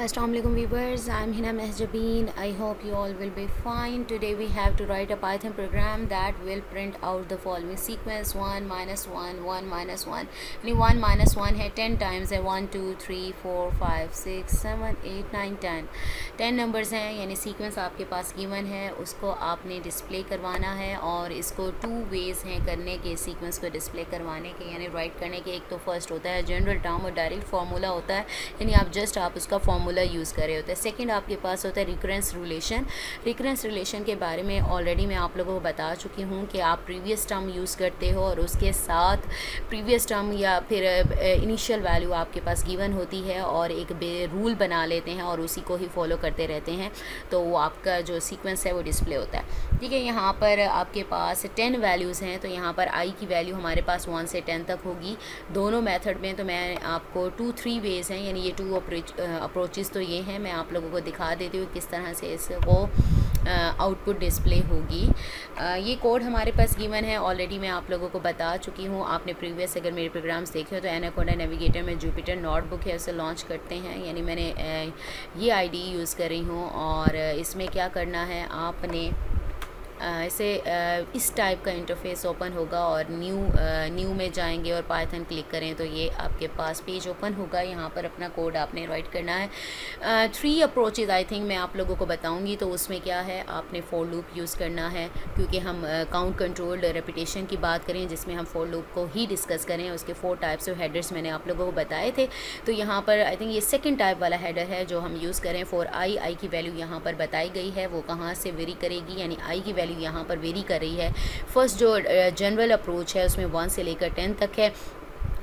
Assalamualaikum viewers, I'm Hina Mehjabeen. I hope you all will be fine. Today we have to write a Python program that will print out the following sequence 1 minus 1 1 minus 1 यानी 1 minus 1 है 10 times है 1 2 3 4 5 6 7 8 9 10 numbers हैं यानी sequence आपके पास given है उसको आपने display करवाना है और इसको 2 वेज़ हैं करने के सीक्वेंस को डिस्प्ले करवाने के यानी राइट करने के। एक तो फर्स्ट होता है जनरल टर्म और डायरेक्ट फार्मूला होता है यानी आप उसका फार्मूला यूज़ कर रहे होते हैं। सेकंड आपके पास होता है रिकरेंस रिलेशन। रिकरेंस रिलेशन के बारे में ऑलरेडी मैं आप लोगों को बता चुकी हूँ कि आप प्रीवियस टर्म यूज़ करते हो और उसके साथ प्रीवियस टर्म या फिर इनिशियल वैल्यू आपके पास गिवन होती है और एक रूल बना लेते हैं और उसी को ही फॉलो करते रहते हैं तो वो आपका जो सीक्वेंस है वो डिस्प्ले होता है। ठीक है, यहाँ पर आपके पास 10 वैल्यूज़ हैं तो यहाँ पर आई की वैल्यू हमारे पास 1 से 10 तक होगी दोनों मेथड में। तो मैं आपको 3 वेज़ हैं यानी ये 2 अप्रोचेस तो ये हैं, मैं आप लोगों को दिखा देती हूँ किस तरह से इसको आउटपुट डिस्प्ले होगी। ये कोड हमारे पास गिवन है, ऑलरेडी मैं आप लोगों को बता चुकी हूँ। आपने प्रीवियस अगर मेरे प्रोग्राम्स देखे हो तो एनाकोंडा नेविगेटर में जुपिटर नोटबुक है उसे लॉन्च करते हैं यानी मैंने ये आईडी यूज़ कर रही हूँ और इसमें क्या करना है आपने इसे इस टाइप का इंटरफेस ओपन होगा और न्यू में जाएंगे और पाइथन क्लिक करें तो ये आपके पास पेज ओपन होगा। यहाँ पर अपना कोड आपने राइट करना है। 3 अप्रोचेज आई थिंक मैं आप लोगों को बताऊंगी तो उसमें क्या है आपने फॉर लूप यूज़ करना है क्योंकि हम काउंट कंट्रोल्ड रेपिटेशन की बात करें जिसमें हम फॉर लूप को ही डिस्कस करें। उसके 4 टाइप्स ऑफ हेडर्स मैंने आप लोगों को बताए थे तो यहाँ पर आई थिंक ये सेकेंड टाइप वाला हेडर है जो हम यूज़ करें। फॉर आई की वैल्यू यहाँ पर बताई गई है वो कहाँ से वेरी करेगी यानी आई की वैल्यू यहाँ पर वेरी कर रही है। फर्स्ट जो जनरल अप्रोच है उसमें 1 से लेकर 10 तक है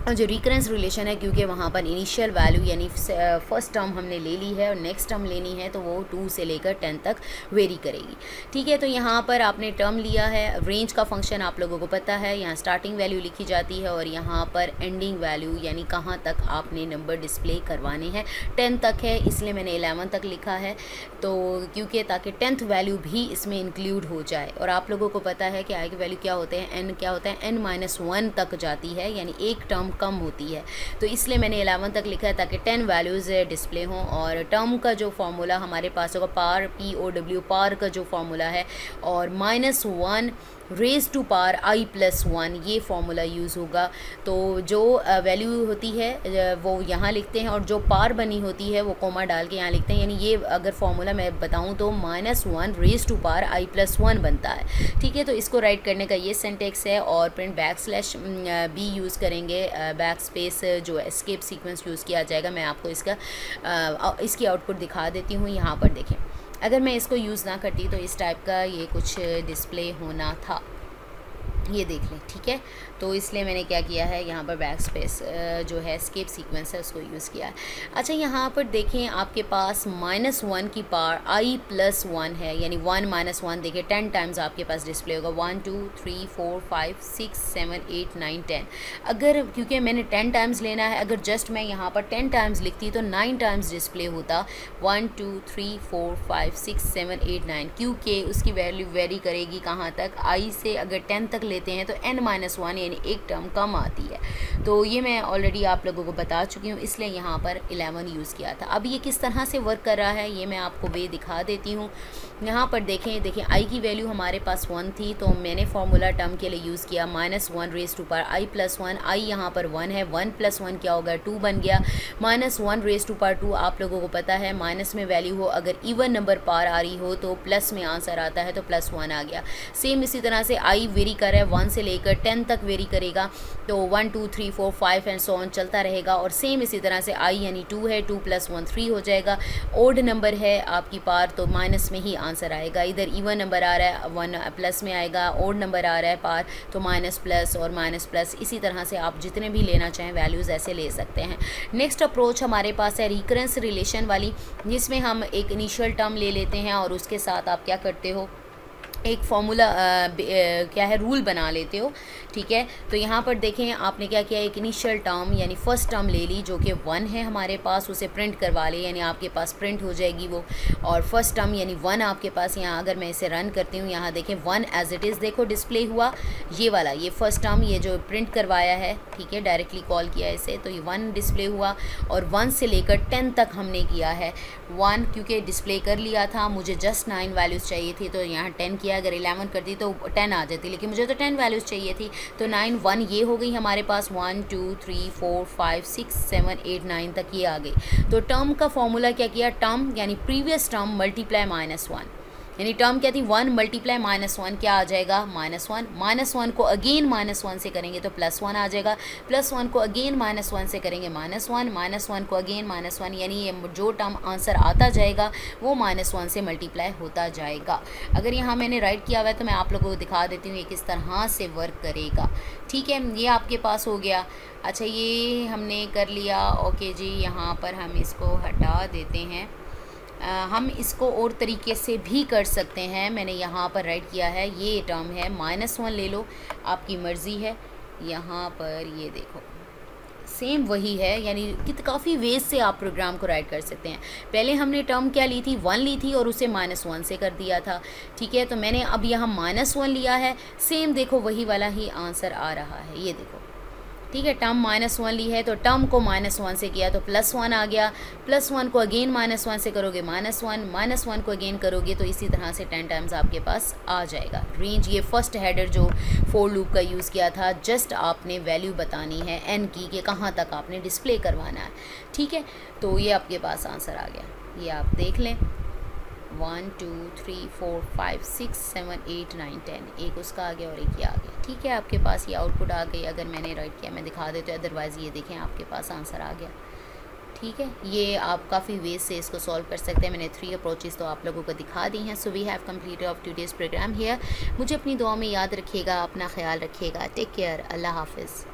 और जो रिकरेंस रिलेशन है क्योंकि वहाँ पर इनिशियल वैल्यू यानी फर्स्ट टर्म हमने ले ली है और नेक्स्ट टर्म लेनी है तो वो 2 से लेकर 10 तक वेरी करेगी। ठीक है, तो यहाँ पर आपने टर्म लिया है। रेंज का फंक्शन आप लोगों को पता है, यहाँ स्टार्टिंग वैल्यू लिखी जाती है और यहाँ पर एंडिंग वैल्यू यानी कहाँ तक आपने नंबर डिस्प्ले करवाने हैं। 10 तक है इसलिए मैंने 11 तक लिखा है तो क्योंकि ताकि 10th वैल्यू भी इसमें इंक्लूड हो जाए। और आप लोगों को पता है कि आई की वैल्यू क्या होते हैं, एन क्या होता है, n-1 तक जाती है यानी एक टर्म कम होती है तो इसलिए मैंने 11 तक लिखा है ताकि 10 वैल्यूज़ डिस्प्ले हों। और टर्म का जो फार्मूला हमारे पास होगा पार POW पार का जो फार्मूला है और -1 रेज टू पार i+1 ये फार्मूला यूज़ होगा। तो जो वैल्यू होती है वो यहाँ लिखते हैं और जो पार बनी होती है वो कोमा डाल के यहाँ लिखते हैं यानी ये अगर फार्मूला मैं बताऊँ तो -1 रेज टू पार i+1 बनता है। ठीक है, तो इसको राइट करने का ये सिंटेक्स है और प्रिंट /b यूज़ करेंगे, बैक स्पेस जो एस्केप सीक्वेंस यूज़ किया जाएगा। मैं आपको इसकी आउटपुट दिखा देती हूँ। यहाँ पर देखें अगर मैं इसको यूज़ ना करती तो इस टाइप का ये कुछ डिस्प्ले होना था, ये देख लें। ठीक है, तो इसलिए मैंने क्या किया है यहाँ पर बैक स्पेस जो है एस्केप सीक्वेंस है उसको यूज़ किया है। अच्छा, यहाँ पर देखें आपके पास -1 की पार i+1 है यानी 1 - 1 देखिए 10 टाइम्स आपके पास डिस्प्ले होगा 1 2 3 4 5 6 7 8 9 10। अगर क्योंकि मैंने 10 टाइम्स लेना है अगर जस्ट मैं यहाँ पर 10 टाइम्स लिखती तो 9 टाइम्स डिस्प्ले होता 1 2 3 4 5 6 7 8 9 क्योंकि उसकी वैल्यू वेरी करेगी कहाँ तक, आई से अगर 10 तक लेते हैं तो n-1 यानी एक टर्म कम आती है। तो ये मैं ऑलरेडी आप लोगों को बता चुकी हूँ इसलिए यहाँ पर 11 यूज़ किया था। अब ये किस तरह से वर्क कर रहा है ये मैं आपको वे दिखा देती हूँ। यहाँ पर देखें आई की वैल्यू हमारे पास 1 थी तो मैंने फार्मूला टर्म के लिए यूज़ किया -1 रेज टू पार i+1। आई यहाँ पर 1 है, 1 + 1 क्या होगा 2 बन गया। -1 रेज टू पार 2 आप लोगों को पता है माइनस में वैल्यू हो अगर इवन नंबर पार आ रही हो तो प्लस में आंसर आता है तो +1 आ गया। सेम इसी तरह से आई वेरी कर रहा है 1 से लेकर 10 तक वेरी करेगा तो 1 2 3 4 5 एंड सो ऑन चलता रहेगा। और सेम इसी तरह से आई यानी 2 है, 2 + 1 3 हो जाएगा। ओड नंबर है आपकी पार तो माइनस में ही आंसर आएगा। इधर इवन नंबर आ रहा है 1 प्लस में आएगा, ओड नंबर आ रहा है पार तो माइनस प्लस और माइनस प्लस। इसी तरह से आप जितने भी लेना चाहें वैल्यूज़ ऐसे ले सकते हैं। नेक्स्ट अप्रोच हमारे पास है रिकरेंस रिलेशन वाली जिसमें हम एक इनिशियल टर्म ले लेते हैं और उसके साथ आप क्या करते हो एक फॉर्मूला क्या है रूल बना लेते हो, ठीक है। तो यहाँ पर देखें आपने क्या किया, एक इनिशियल टर्म यानी फर्स्ट टर्म ले ली जो कि 1 है हमारे पास, उसे प्रिंट करवा ले, यानी आपके पास प्रिंट हो जाएगी वो। और फर्स्ट टर्म यानी 1 आपके पास, यहाँ अगर मैं इसे रन करती हूँ, यहाँ देखें 1 एज इट इज़ देखो डिस्प्ले हुआ, ये वाला ये फर्स्ट टर्म ये जो प्रिंट करवाया है, ठीक है, डायरेक्टली कॉल किया इसे, तो ये 1 डिस्प्ले हुआ। और 1 से लेकर 10 तक हमने किया है। 1 क्योंकि डिस्प्ले कर लिया था, मुझे जस्ट 9 वैल्यूज़ चाहिए थी, तो यहाँ 10 किया, अगर 11 कर दी तो 10 आ जाती, लेकिन मुझे तो 10 वैल्यूज़ चाहिए थी, तो 9 1 ये हो गई हमारे पास, 1 2 3 4 5 6 7 8 9 तक ये आ गई। तो टर्म का फॉर्मूला क्या किया, टर्म यानी प्रीवियस टर्म मल्टीप्लाई -1, यानी टर्म क्या थी 1 मल्टीप्लाई -1 क्या आ जाएगा -1, -1 को अगेन -1 से करेंगे तो +1 आ जाएगा, +1 को अगेन -1 से करेंगे -1, -1 को अगेन -1, यानी ये जो टर्म आंसर आता जाएगा वो -1 से मल्टीप्लाई होता जाएगा। अगर यहाँ मैंने राइट किया हुआ है तो मैं आप लोगों को दिखा देती हूँ ये किस तरह से वर्क करेगा, ठीक है। ये आपके पास हो गया। अच्छा ये हमने कर लिया, ओके जी, यहाँ पर हम इसको हटा देते हैं। हम इसको और तरीके से भी कर सकते हैं, मैंने यहाँ पर राइट किया है, ये टर्म है -1 ले लो, आपकी मर्ज़ी है। यहाँ पर ये देखो सेम वही है, यानी कि काफ़ी वेज से आप प्रोग्राम को राइट कर सकते हैं। पहले हमने टर्म क्या ली थी, 1 ली थी और उसे -1 से कर दिया था, ठीक है। तो मैंने अब यहाँ -1 लिया है, सेम देखो वही वाला ही आंसर आ रहा है, ये देखो, ठीक है। टर्म -1 ली है तो टर्म को -1 से किया तो +1 आ गया, +1 को अगेन -1 से करोगे -1 को अगेन करोगे तो इसी तरह से 10 टाइम्स आपके पास आ जाएगा। रेंज ये फर्स्ट हेडर जो फॉर लूप का यूज़ किया था, जस्ट आपने वैल्यू बतानी है n की कि कहाँ तक आपने डिस्प्ले करवाना है, ठीक है। तो ये आपके पास आंसर आ गया, ये आप देख लें, 1 2 3 4 5 6 7 8 9 10, एक उसका आ गया और एक ये आ गया, ठीक है। आपके पास ये आउटपुट आ गई, अगर मैंने राइट किया मैं दिखा देती हूँ, अदरवाइज़ ये देखें आपके पास आंसर आ गया, ठीक है। ये आप काफ़ी वेज से इसको सॉल्व कर सकते हैं। मैंने 3 अप्रोचेस तो आप लोगों को दिखा दी हैं। So we have completed of today's programme here. मुझे अपनी दुआ में याद रखिएगा, अपना ख्याल रखिएगा, टेक केयर, अल्लाह हाफिज़।